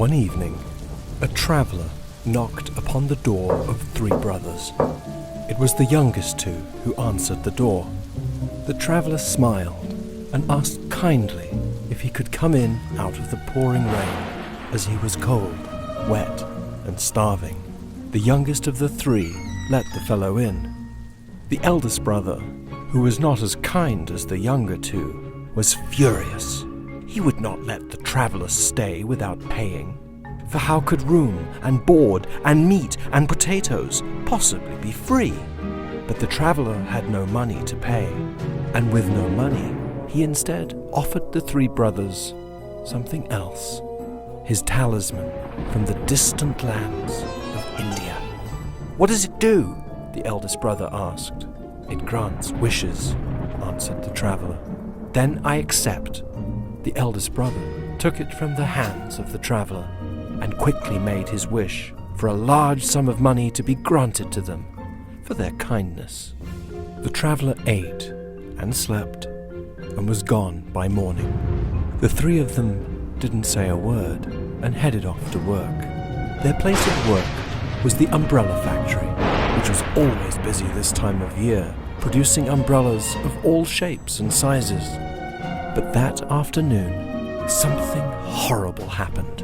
One evening, a traveller knocked upon the door of three brothers. It was the youngest two who answered the door. The traveller smiled and asked kindly if he could come in out of the pouring rain, as he was cold, wet, and starving. The youngest of the three let the fellow in. The eldest brother, who was not as kind as the younger two, was furious. He would not let the traveller stay without paying. For how could room and board and meat and potatoes possibly be free? But the traveller had no money to pay, and with no money, he instead offered the three brothers something else, his talisman from the distant lands of India. "What does it do?" the eldest brother asked. "It grants wishes," answered the traveller. "Then I accept." The eldest brother took it from the hands of the traveller and quickly made his wish for a large sum of money to be granted to them for their kindness. The traveller ate and slept and was gone by morning. The three of them didn't say a word and headed off to work. Their place of work was the umbrella factory, which was always busy this time of year, producing umbrellas of all shapes and sizes. But that afternoon, something horrible happened.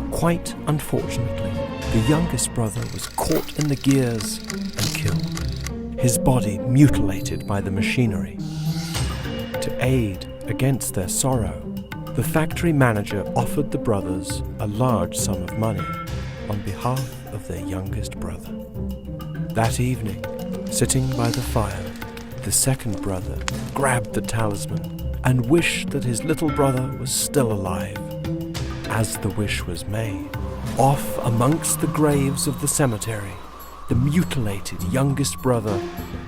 Quite unfortunately, the youngest brother was caught in the gears and killed, his body mutilated by the machinery. To aid against their sorrow, the factory manager offered the brothers a large sum of money on behalf of their youngest brother. That evening, sitting by the fire, the second brother grabbed the talisman and wished that his little brother was still alive. As the wish was made, off amongst the graves of the cemetery, the mutilated youngest brother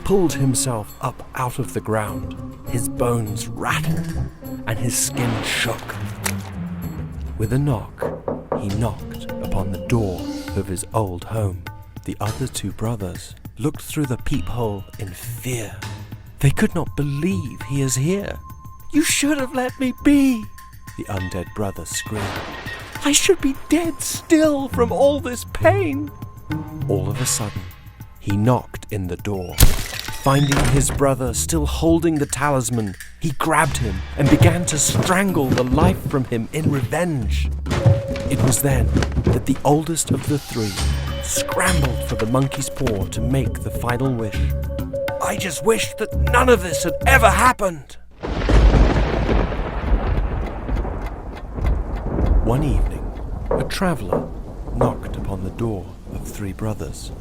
pulled himself up out of the ground. His bones rattled and his skin shook. With a knock, he knocked upon the door of his old home. The other two brothers looked through the peephole in fear. They could not believe he is here. "You should have let me be," the undead brother screamed. "I should be dead still from all this pain." All of a sudden, he knocked in the door. Finding his brother still holding the talisman, he grabbed him and began to strangle the life from him in revenge. It was then that the oldest of the three scrambled for the monkey's paw to make the final wish. "I just wish that none of this had ever happened." One evening, a traveller knocked upon the door of three brothers.